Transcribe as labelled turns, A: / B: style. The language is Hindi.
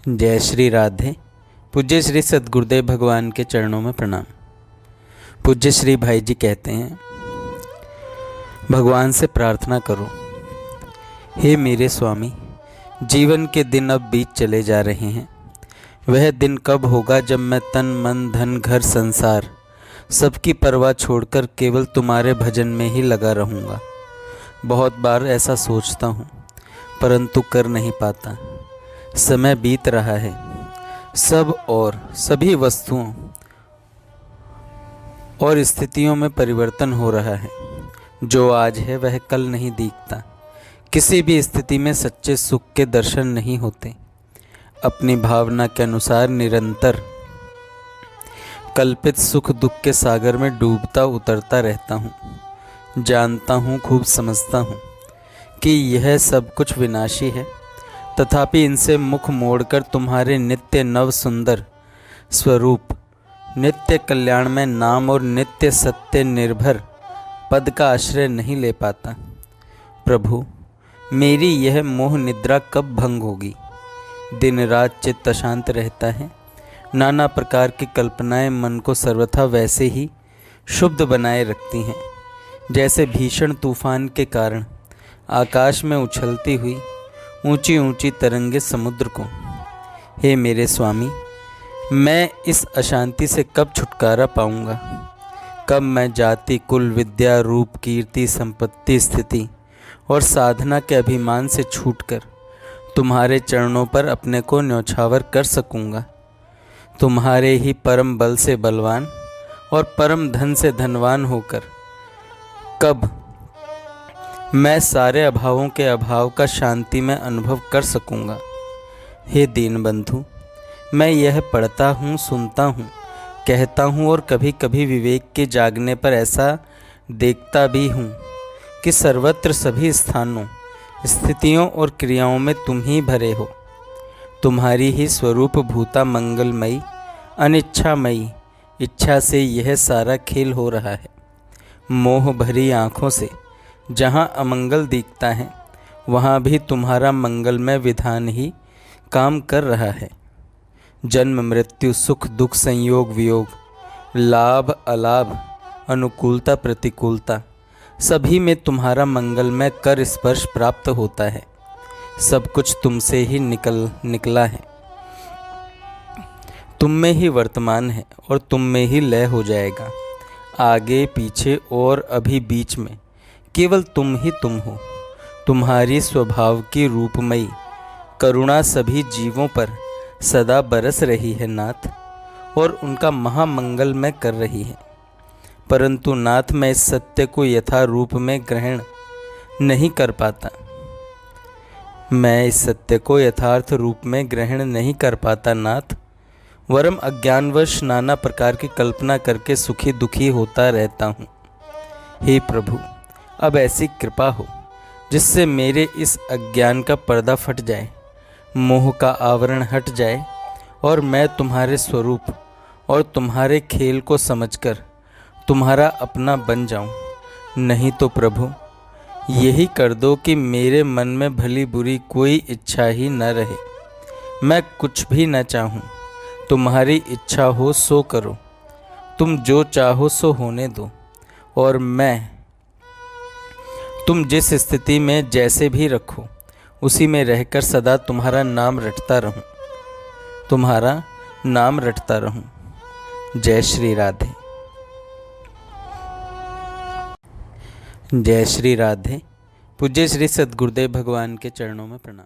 A: जय श्री राधे। पूज्य श्री सद्गुरुदेव भगवान के चरणों में प्रणाम। पूज्य श्री भाई जी कहते हैं, भगवान से प्रार्थना करो, हे मेरे स्वामी, जीवन के दिन अब बीत चले जा रहे हैं। वह दिन कब होगा जब मैं तन मन धन घर संसार सबकी परवाह छोड़कर केवल तुम्हारे भजन में ही लगा रहूँगा। बहुत बार ऐसा सोचता हूँ परंतु कर नहीं पाता। समय बीत रहा है, सब और सभी वस्तुओं और स्थितियों में परिवर्तन हो रहा है। जो आज है वह कल नहीं दिखता। किसी भी स्थिति में सच्चे सुख के दर्शन नहीं होते। अपनी भावना के अनुसार निरंतर कल्पित सुख दुख के सागर में डूबता उतरता रहता हूँ। जानता हूँ, खूब समझता हूँ कि यह सब कुछ विनाशी है, तथापि इनसे मुख मोड़कर तुम्हारे नित्य नव सुंदर स्वरूप, नित्य कल्याण में नाम और नित्य सत्य निर्भर पद का आश्रय नहीं ले पाता। प्रभु, मेरी यह मोह निद्रा कब भंग होगी? दिन रात चित्त अशांत रहता है। नाना प्रकार की कल्पनाएं मन को सर्वथा वैसे ही शुद्ध बनाए रखती हैं जैसे भीषण तूफान के कारण आकाश में उछलती हुई ऊंची ऊंची तरंगे समुद्र को। हे मेरे स्वामी, मैं इस अशांति से कब छुटकारा पाऊंगा? कब मैं जाति कुल विद्या रूप कीर्ति संपत्ति स्थिति और साधना के अभिमान से छूटकर तुम्हारे चरणों पर अपने को न्यौछावर कर सकूंगा? तुम्हारे ही परम बल से बलवान और परम धन से धनवान होकर कब मैं सारे अभावों के अभाव का शांति में अनुभव कर सकूंगा? हे दीन बंधु, मैं यह पढ़ता हूँ, सुनता हूँ, कहता हूँ और कभी कभी विवेक के जागने पर ऐसा देखता भी हूँ कि सर्वत्र सभी स्थानों स्थितियों और क्रियाओं में तुम ही भरे हो। तुम्हारी ही स्वरूप भूता मंगलमयी अनिच्छामयी इच्छा से यह सारा खेल हो रहा है। मोह भरी आँखों से जहाँ अमंगल दिखता है वहाँ भी तुम्हारा मंगलमय विधान ही काम कर रहा है। जन्म मृत्यु सुख दुख संयोग वियोग लाभ अलाभ अनुकूलता प्रतिकूलता सभी में तुम्हारा मंगलमय कर स्पर्श प्राप्त होता है। सब कुछ तुमसे ही निकला है। तुम में ही वर्तमान है और तुम में ही लय हो जाएगा। आगे पीछे और अभी बीच में केवल तुम ही तुम हो। तुम्हारी स्वभाव की रूपमयी करुणा सभी जीवों पर सदा बरस रही है नाथ, और उनका महामंगलमय कर रही है। परंतु नाथ, मैं इस सत्य को यथा रूप में ग्रहण नहीं कर पाता। मैं इस सत्य को यथार्थ रूप में ग्रहण नहीं कर पाता नाथ, वरम अज्ञानवश नाना प्रकार की कल्पना करके सुखी दुखी होता रहता हूँ। हे प्रभु, अब ऐसी कृपा हो जिससे मेरे इस अज्ञान का पर्दा फट जाए, मोह का आवरण हट जाए और मैं तुम्हारे स्वरूप और तुम्हारे खेल को समझकर तुम्हारा अपना बन जाऊं। नहीं तो प्रभु, यही कर दो कि मेरे मन में भली बुरी कोई इच्छा ही न रहे। मैं कुछ भी न चाहूं, तुम्हारी इच्छा हो सो करो। तुम जो चाहो सो होने दो, और मैं तुम जिस स्थिति में जैसे भी रखो उसी में रहकर सदा तुम्हारा नाम रटता रहूं, तुम्हारा नाम रटता रहूं। जय श्री राधे। जय श्री राधे। पूज्य श्री सद्गुरुदेव भगवान के चरणों में प्रणाम।